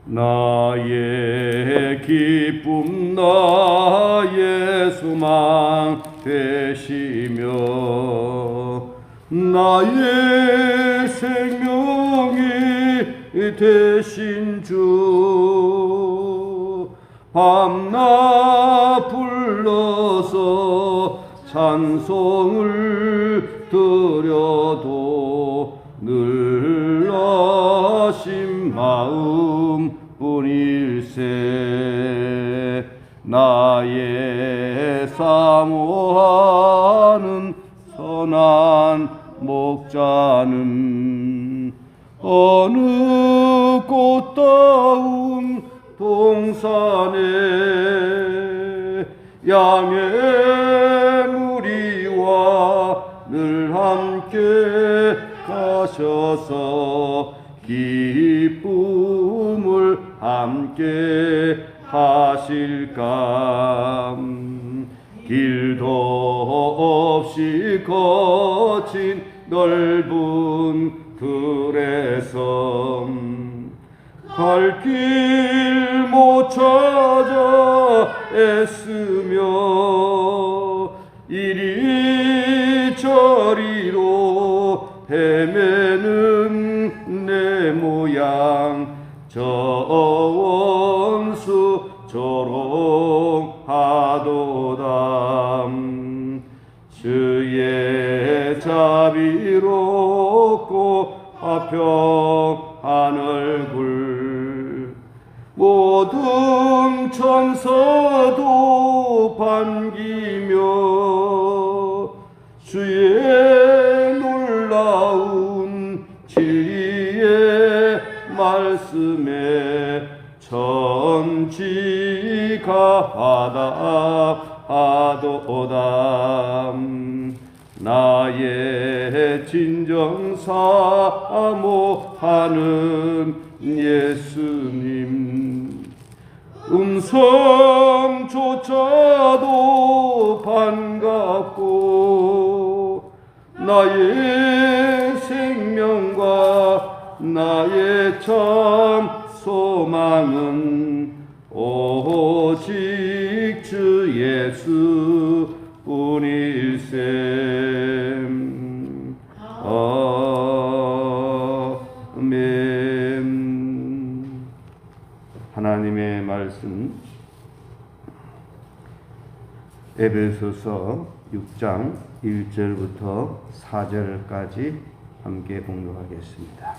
나의 기쁨 나의 소망 되시며 나의 생명이 되신 주 밤낮 불러서 찬송을 드려도 늘 아심 마음뿐일세 나의 사모하는 선한 목자는 어느 꽃다운 동산에 양의 무리와 늘 함께 가셔서 기쁨을 함께 하실까. 길도 없이 거친 넓은 들에서 갈 길 못 찾아 애쓰며 이리저리로 헤매는 내 모양 저 원수 조롱하도다. 주의 자비롭고 화평한 얼굴 모든 천사도 반기며 주의 놀라운 진리의 말씀에 천지가하도다. 나의 진정 사모하는 예수님 음성조차도 반갑고 나의 생명과 나의 참 소망은 오직 주 예수 뿐일세. 아멘. 하나님의 말씀 에베소서 6장 1절부터 4절까지 함께 봉독하겠습니다.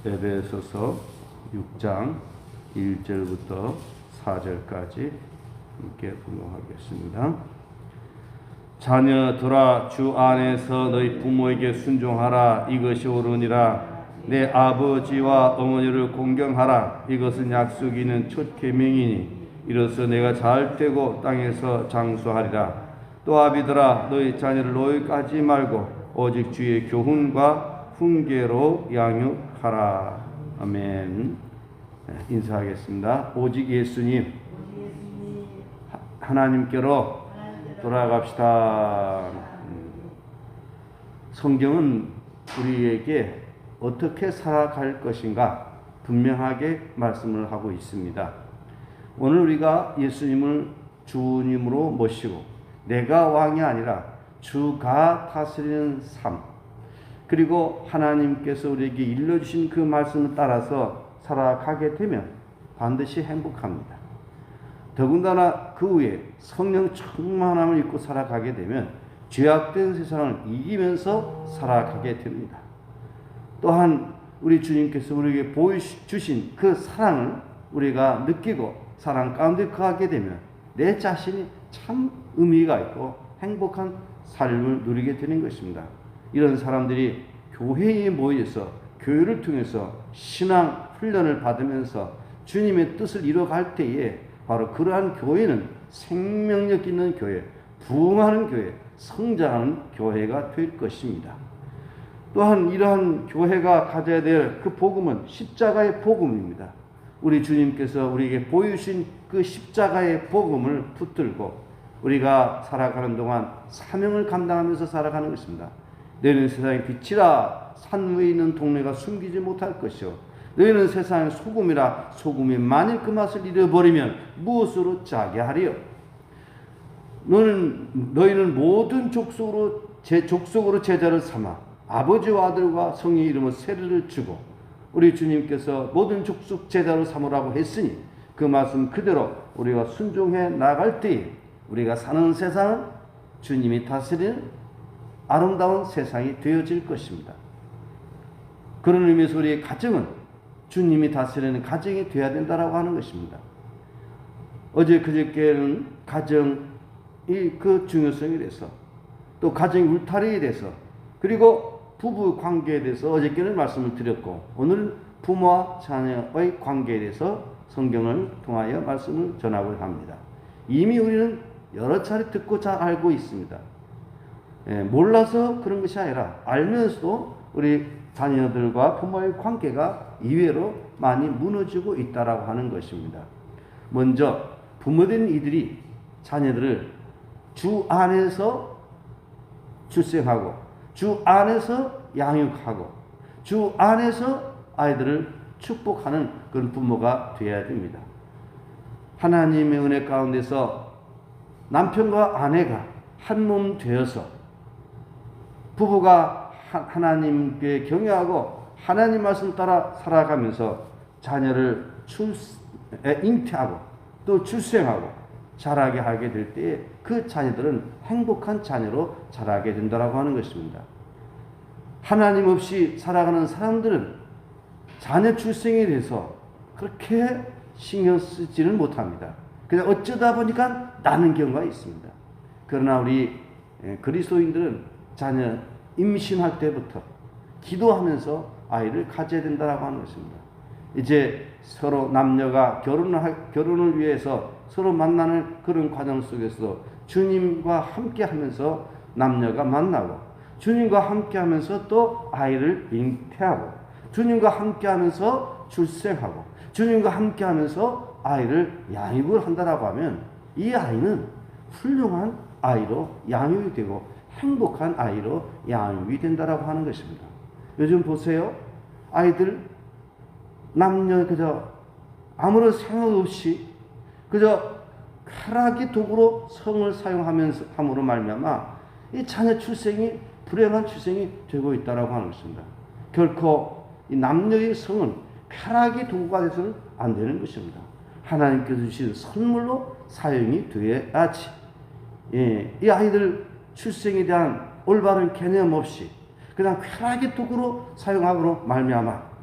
에베소서 6장 1절부터 4절까지 함께 봉독하겠습니다. 자녀들아 주 안에서 너희 부모에게 순종하라. 이것이 옳으니라. 내 아버지와 어머니를 공경하라. 이것은 약속이 있는 첫 계명이니 이로써 내가 잘 되고 땅에서 장수하리라. 또 아비들아 너희 자녀를 노예까지 말고 오직 주의 교훈과 훈계로 양육하라. 아멘. 인사하겠습니다. 오직 예수님 하나님께로 돌아갑시다. 성경은 우리에게 어떻게 살아갈 것인가 분명하게 말씀을 하고 있습니다. 오늘 우리가 예수님을 주님으로 모시고 내가 왕이 아니라 주가 다스리는 삶, 그리고 하나님께서 우리에게 일러주신 그 말씀을 따라서 살아가게 되면 반드시 행복합니다. 더군다나 그 후에 성령 충만함을 입고 살아가게 되면 죄악된 세상을 이기면서 살아가게 됩니다. 또한 우리 주님께서 우리에게 보여주신 그 사랑을 우리가 느끼고 사랑 가운데 거하게 되면 내 자신이 참 의미가 있고 행복한 삶을 누리게 되는 것입니다. 이런 사람들이 교회에 모여서 교회를 통해서 신앙 훈련을 받으면서 주님의 뜻을 이뤄갈 때에 바로 그러한 교회는 생명력 있는 교회, 부흥하는 교회, 성장하는 교회가 될 것입니다. 또한 이러한 교회가 가져야 될 그 복음은 십자가의 복음입니다. 우리 주님께서 우리에게 보여주신 그 십자가의 복음을 붙들고 우리가 살아가는 동안 사명을 감당하면서 살아가는 것입니다. 너희는 세상의 빛이라. 산 위에 있는 동네가 숨기지 못할 것이요 너희는 세상의 소금이라 소금이 만일 그 맛을 잃어버리면 무엇으로 짜게 하리요 너희는 모든 족속으로 제자를 삼아 아버지와 아들과 성령의 이름으로 세례를 주고 우리 주님께서 모든 족속 제자로 삼으라고 했으니 그 말씀 그대로 우리가 순종해 나갈 때에 우리가 사는 세상은 주님이 다스리는 아름다운 세상이 되어질 것입니다. 그런 의미에서 우리의 가정은 주님이 다스리는 가정이 되어야 된다라고 하는 것입니다. 어제 그저께는 가정이 그 중요성에 대해서 또 가정의 울타리에 대해서 그리고 부부 관계에 대해서 어저께는 말씀을 드렸고 오늘은 부모와 자녀의 관계에 대해서 성경을 통하여 말씀을 전하고 합니다. 이미 우리는 여러 차례 듣고 잘 알고 있습니다. 몰라서 그런 것이 아니라 알면서도 우리 자녀들과 부모의 관계가 이외로 많이 무너지고 있다라고 하는 것입니다. 먼저 부모된 이들이 자녀들을 주 안에서 출생하고 주 안에서 양육하고 주 안에서 아이들을 축복하는 그런 부모가 되어야 됩니다. 하나님의 은혜 가운데서 남편과 아내가 한 몸 되어서 부부가 하나님께 경외하고 하나님 말씀 따라 살아가면서 자녀를 잉태하고 또 출생하고 자라게 하게 될 때에 그 자녀들은 행복한 자녀로 자라게 된다고 하는 것입니다. 하나님 없이 살아가는 사람들은 자녀 출생에 대해서 그렇게 신경 쓰지는 못합니다. 그냥 어쩌다 보니까 나는 경우가 있습니다. 그러나 우리 그리스도인들은 자녀 임신할 때부터 기도하면서 아이를 가져야 된다고 하는 것입니다. 이제 서로 남녀가 결혼을 위해서 서로 만나는 그런 과정 속에서 주님과 함께 하면서 남녀가 만나고 주님과 함께 하면서 또 아이를 잉태하고 주님과 함께 하면서 출생하고 주님과 함께 하면서 아이를 양육을 한다라고 하면 이 아이는 훌륭한 아이로 양육이 되고 행복한 아이로 양육이 된다라고 하는 것입니다. 요즘 보세요. 아이들 남녀 그저 아무런 생각 없이 그저 쾌락의 도구로 성을 사용하면서 함으로 말미암아 이 자녀 출생이 불행한 출생이 되고 있다라고 하는 것입니다. 결코 이 남녀의 성은 쾌락의 도구가 돼서는 안 되는 것입니다. 하나님께서 주신 선물로 사용이 되어야지. 이 아이들 출생에 대한 올바른 개념 없이 그냥 쾌락의 도구로 사용함으로 말미암아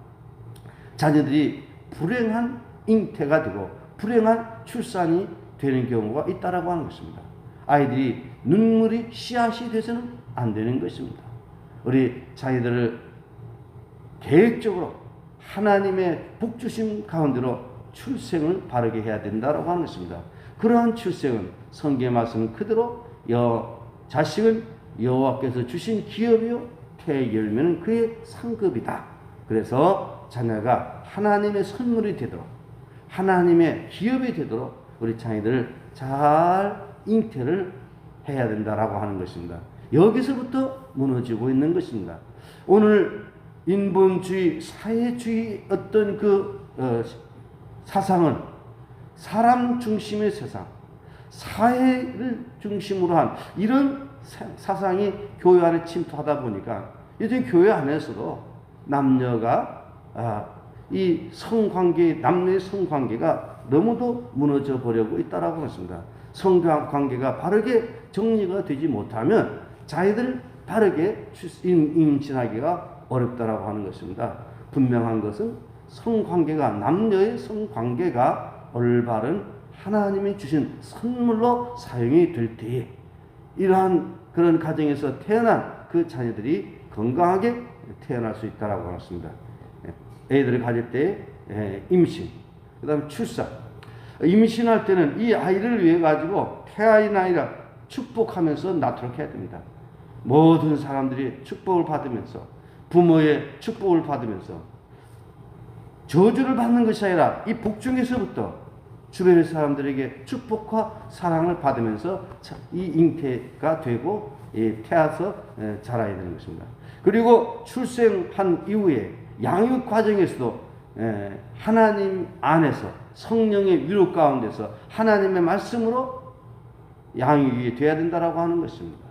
자녀들이 불행한 잉태가 되고 불행한 출산이 되는 경우가 있다라고 하는 것입니다. 아이들이 눈물이 씨앗이 돼서는 안 되는 것입니다. 우리 자녀들을 계획적으로 하나님의 복주심 가운데로 출생을 바르게 해야 된다라고 하는 것입니다. 그러한 출생은 성경의 말씀 그대로 자식은 여호와께서 주신 기업이요 태의 열매는 그의 상급이다. 그래서 자녀가 하나님의 선물이 되도록 하나님의 기업이 되도록 우리 자녀들을 잘 잉태를 해야 된다라고 하는 것입니다. 여기서부터 무너지고 있는 것입니다. 오늘 인본주의, 사회주의 어떤 사상은 사람 중심의 세상, 사회를 중심으로 한 이런 사상이 교회 안에 침투하다 보니까 요즘 교회 안에서도 남녀가 이 성관계, 남녀의 성관계가 너무도 무너져 버리고 있다라고 했습니다. 성관계가 바르게 정리가 되지 못하면 자기들 바르게 임신하기가 어렵다라고 하는 것입니다. 분명한 것은 성관계가 남녀의 성관계가 올바른 하나님이 주신 선물로 사용이 될 때에 이러한 그런 가정에서 태어난 그 자녀들이 건강하게 태어날 수 있다라고 했습니다. 애들을 가질 때 임신, 그 다음에 출산. 임신할 때는 이 아이를 위해 가지고 태아인 아이라 축복하면서 낳도록 해야 됩니다. 모든 사람들이 축복을 받으면서 부모의 축복을 받으면서 저주를 받는 것이 아니라 이 복중에서부터 주변의 사람들에게 축복과 사랑을 받으면서 이 잉태가 되고 태아서 자라야 되는 것입니다. 그리고 출생한 이후에 양육 과정에서도 하나님 안에서 성령의 위로 가운데서 하나님의 말씀으로 양육이 되어야 된다라고 하는 것입니다.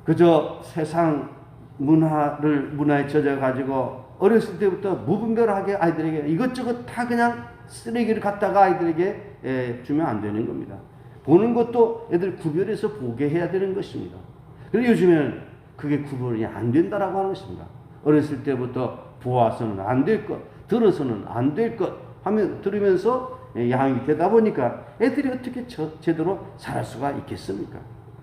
그저 세상 문화에 젖어 가지고 어렸을 때부터 무분별하게 아이들에게 이것저것 다 그냥 쓰레기를 갖다가 아이들에게 주면 안 되는 겁니다. 보는 것도 애들 구별해서 보게 해야 되는 것입니다. 그런데 요즘에는 그게 구별이 안 된다라고 하는 것입니다. 어렸을 때부터 보아서는 안 될 것, 들어서는 안 될 것 하면 들으면서 양육이 되다 보니까 애들이 어떻게 제대로 자랄 수가 있겠습니까?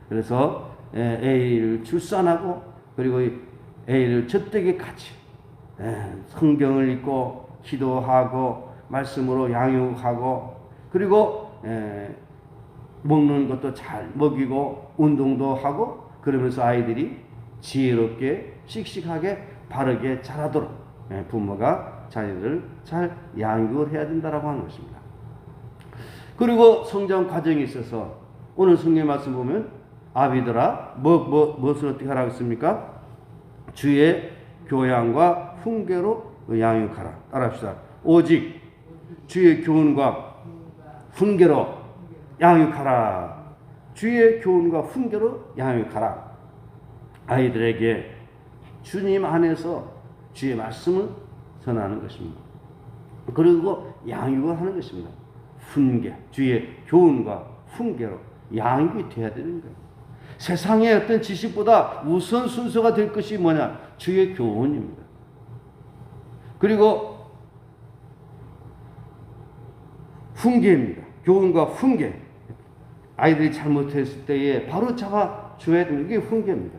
그래서 애를 출산하고 그리고 애를 젖되기까지 성경을 읽고 기도하고 말씀으로 양육하고 그리고 먹는 것도 잘 먹이고 운동도 하고 그러면서 아이들이 지혜롭게 씩씩하게 바르게 자라도록 부모가 자녀들을 잘 양육을 해야 된다라고 하는 것입니다. 그리고 성장 과정에 있어서 오늘 성경 말씀 보면 아비들아 무엇을 어떻게 하라고 했습니까? 주의 교양과 훈계로 양육하라. 따라합시다. 오직 주의 교훈과 훈계로 양육하라. 주의 교훈과 훈계로 양육하라. 아이들에게 주님 안에서 주의 말씀을 전하는 것입니다. 그리고 양육을 하는 것입니다. 훈계, 주의 교훈과 훈계로 양육이 되어야 되는 거예요. 세상의 어떤 지식보다 우선 순서가 될 것이 뭐냐? 주의 교훈입니다. 그리고 훈계입니다. 교훈과 훈계. 아이들이 잘못했을 때에 바로 잡아줘야 됩니다. 이게 훈계입니다.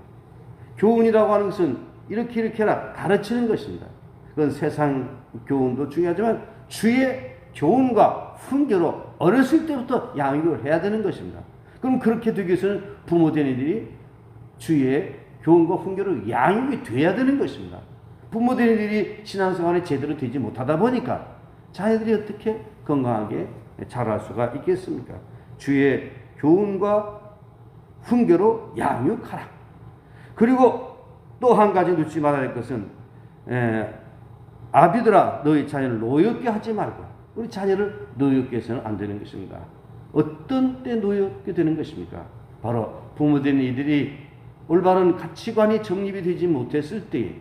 교훈이라고 하는 것은 이렇게 해라 가르치는 것입니다. 그건 세상 교훈도 중요하지만 주의 교훈과 훈계로 어렸을 때부터 양육을 해야 되는 것입니다. 그럼 그렇게 되기 위해서는 부모된 이들이 주의 교훈과 훈계로 양육이 돼야 되는 것입니다. 부모된 이들이 신앙생활에 제대로 되지 못하다 보니까 자녀들이 어떻게 건강하게 자랄 수가 있겠습니까? 주의 교훈과 훈계로 양육하라. 그리고 또 한 가지 놓치지 말아야 할 것은 아비들아 너희 자녀를 노엽게 하지 말고 우리 자녀를 노엽게 해서는 안 되는 것입니다. 어떤 때 노엽게 되는 것입니까? 바로 부모된 이들이 올바른 가치관이 정립이 되지 못했을 때에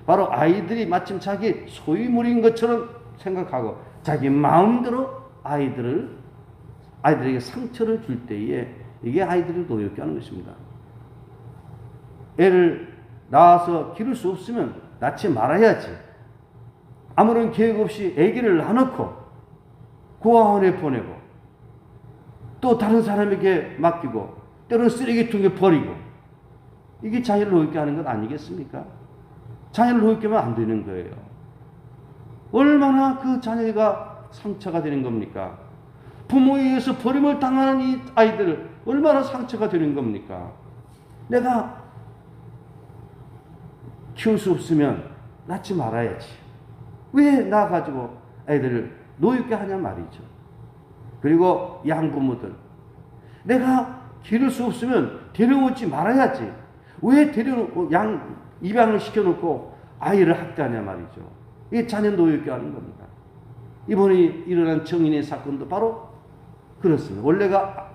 바로 아이들이 마침 자기 소유물인 것처럼 생각하고 자기 마음대로 아이들에게 상처를 줄 때에 이게 아이들을 노엽게 하는 것입니다. 애를 낳아서 기를 수 없으면 낳지 말아야지. 아무런 계획 없이 아기를 낳아놓고 고아원에 보내고 또 다른 사람에게 맡기고 때로는 쓰레기통에 버리고 이게 자녀를 노엽게 하는 것 아니겠습니까? 자녀를 노엽게 하면 안 되는 거예요. 얼마나 그 자녀가 상처가 되는 겁니까? 부모에 의해서 버림을 당하는 이 아이들 얼마나 상처가 되는 겁니까? 내가 키울 수 없으면 낳지 말아야지. 왜 낳아가지고 아이들을 노엽게 하냐 말이죠. 그리고 양부모들 내가 기를 수 없으면 데려오지 말아야지. 왜 입양을 시켜놓고 아이를 학대하냐 말이죠. 이게 자녀 노엽게 하는 겁니다. 이번에 일어난 정인의 사건도 바로 그렇습니다. 원래가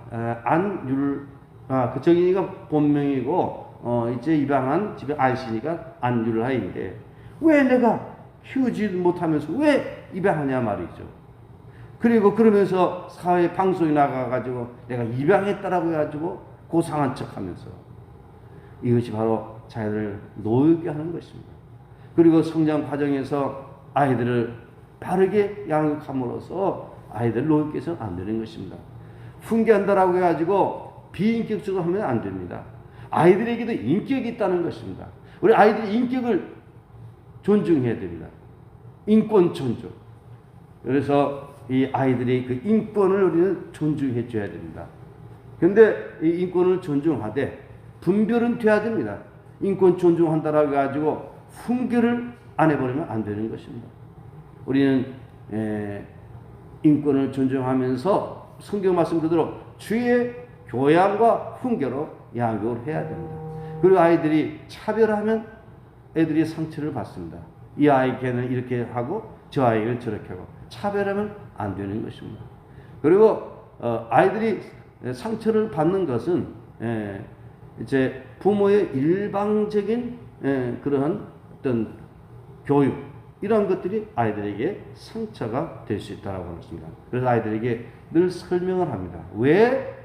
그 정인이가 본명이고 이제 입양한 집에 안신이가 안율하인데 왜 내가 키우지 못하면서 왜 입양하냐 말이죠. 그리고 그러면서 사회 방송에 나가가지고 내가 입양했다라고 해가지고 고상한 척하면서 이것이 바로 자녀를 노엽게 하는 것입니다. 그리고 성장 과정에서 아이들을 바르게 양육함으로써 아이들을 노엽게 해서는 안 되는 것입니다. 훈계한다라고 해가지고 비인격적으로 하면 안 됩니다. 아이들에게도 인격이 있다는 것입니다. 우리 아이들의 인격을 존중해야 됩니다. 인권 존중. 그래서 이 아이들의 그 인권을 우리는 존중해 줘야 됩니다. 그런데 이 인권을 존중하되 분별은 돼야 됩니다. 인권 존중한다라고 해가지고 훈계를 안 해버리면 안 되는 것입니다. 우리는 인권을 존중하면서 성경 말씀 그대로 주의 교양과 훈계로 양육을 해야 됩니다. 그리고 아이들이 차별하면 애들이 상처를 받습니다. 이 아이에게는 이렇게 하고 저 아이는 저렇게 하고 차별하면 안 되는 것입니다. 그리고 아이들이 상처를 받는 것은 이제 부모의 일방적인 그러한 어떤 교육 이런 것들이 아이들에게 상처가 될 수 있다고 하는 것입니다. 그래서 아이들에게 늘 설명을 합니다. 왜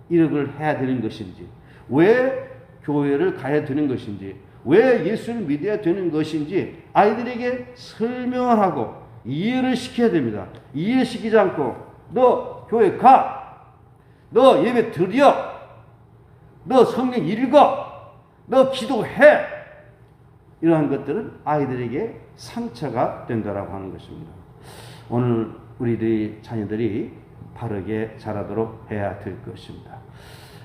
이걸 해야 되는 것인지, 왜 교회를 가야 되는 것인지, 왜 예수를 믿어야 되는 것인지 아이들에게 설명을 하고 이해를 시켜야 됩니다. 이해시키지 않고 너 교회 가, 너 예배 드려, 너 성경 읽어, 너 기도해, 이러한 것들은 아이들에게 상처가 된다라고 하는 것입니다. 오늘 우리들이 자녀들이 바르게 자라도록 해야 될 것입니다.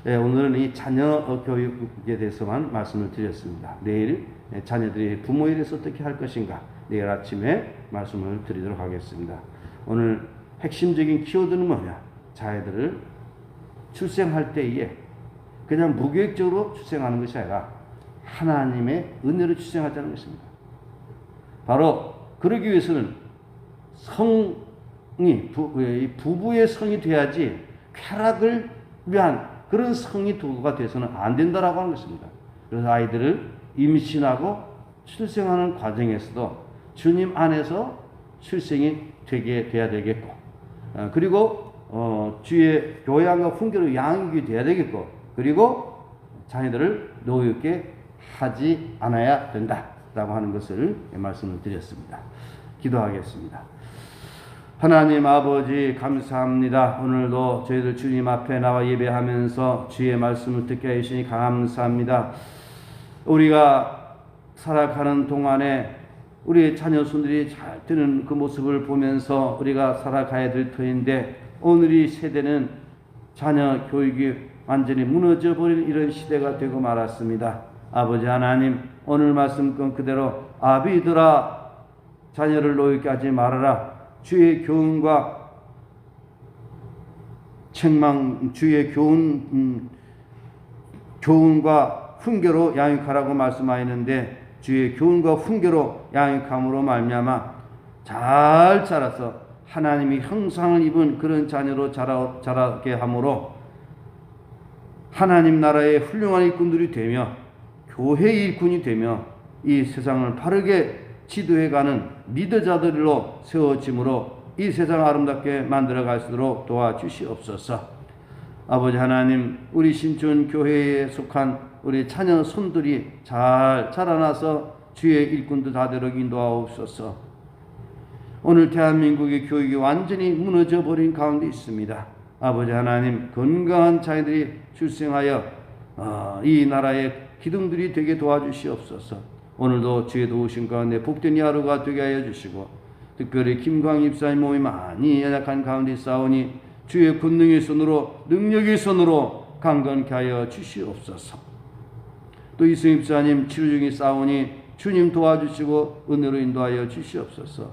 오늘은 이 자녀 교육에 대해서만 말씀을 드렸습니다. 내일 자녀들이 부모에 대해서 어떻게 할 것인가 내일 아침에 말씀을 드리도록 하겠습니다. 오늘 핵심적인 키워드는 뭐냐? 자녀들을 출생할 때에 그냥 무계획적으로 출생하는 것이 아니라 하나님의 은혜로 출생하자는 것입니다. 바로 그러기 위해서는 부부의 성이 돼야지 쾌락을 위한 그런 성이 도구가 돼서는 안 된다라고 하는 것입니다. 그래서 아이들을 임신하고 출생하는 과정에서도 주님 안에서 출생이 돼야 되겠고, 그리고 주의 교양과 훈계로 양육이 돼야 되겠고, 그리고 자녀들을 노엽게 하지 않아야 된다라고 하는 것을 말씀을 드렸습니다. 기도하겠습니다. 하나님 아버지 감사합니다. 오늘도 저희들 주님 앞에 나와 예배하면서 주의 말씀을 듣게 해주시니 감사합니다. 우리가 살아가는 동안에 우리 자녀손들이 잘 되는 그 모습을 보면서 우리가 살아가야 될 터인데, 오늘 이 세대는 자녀 교육이 완전히 무너져버린 이런 시대가 되고 말았습니다. 아버지 하나님, 오늘 말씀권 그대로 아비들아 자녀를 노엽게 하지 말아라. 주의 교훈과 주의 교훈과 훈계로 양육하라고 말씀하였는데, 주의 교훈과 훈계로 양육함으로 말미암아 잘 자라서 하나님이 형상을 입은 그런 자녀로 자라게 함으로 하나님 나라의 훌륭한 일꾼들이 되며 교회의 일꾼이 되며 이 세상을 바르게 지도해가는 리더자들로 세워짐으로 이 세상을 아름답게 만들어갈 수 있도록 도와주시옵소서. 아버지 하나님, 우리 신촌교회에 속한 우리 자녀 손들이 잘 자라나서 주의 일꾼도 다 되도록 인도하옵소서. 오늘 대한민국의 교육이 완전히 무너져버린 가운데 있습니다. 아버지 하나님, 건강한 자녀들이 출생하여 이 나라의 기둥들이 되게 도와주시옵소서. 오늘도 주의 도우신 가운데 복된 하루가 되게 하여 주시고, 특별히 김광 입사의 몸이 많이 연약한 가운데 싸우니 주의 권능의 손으로 능력의 손으로 강건케 하여 주시옵소서. 또 이승 입사님 치료 중에 싸우니 주님 도와주시고 은혜로 인도하여 주시옵소서.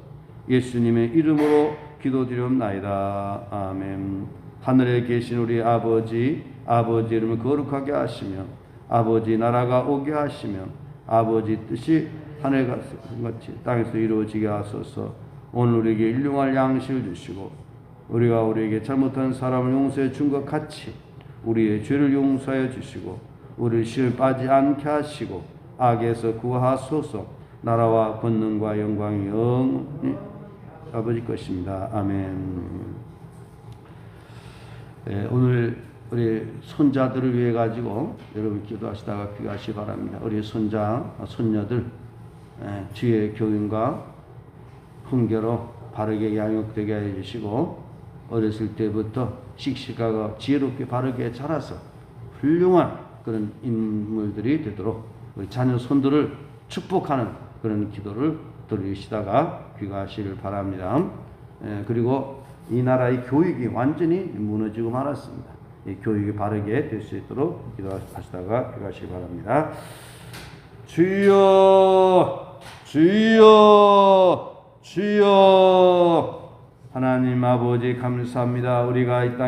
예수님의 이름으로 기도드리옵나이다. 아멘. 하늘에 계신 우리 아버지 이름을 거룩하게 하시며 아버지 나라가 오게 하시며 아버지 뜻이 하늘에 같이 땅에서 이루어지게 하소서. 오늘 우리에게 일용할 양식을 주시고 우리가 우리에게 잘못한 사람을 용서해 준 것 같이 우리의 죄를 용서하여 주시고 우리를 시험에 빠지지 않게 하시고 악에서 구하소서. 나라와 권능과 영광이 영원히 아버지 것입니다. 아멘. 오늘 우리 손자들을 위해 가지고 여러분 기도하시다가 귀가하시기 바랍니다. 우리 손자, 손녀들 주의 교훈과 훈계로 바르게 양육되게 해주시고 어렸을 때부터 씩씩하고 지혜롭게 바르게 자라서 훌륭한 그런 인물들이 되도록 우리 자녀 손들을 축복하는 그런 기도를 드리시다가 귀가하시길 바랍니다. 그리고 이 나라의 교육이 완전히 무너지고 말았습니다. 이 교육이 바르게 될 수 있도록 기도하시다가 귀가하시기 바랍니다. 주여 주여 주여. 하나님 아버지 감사합니다. 우리가 이 땅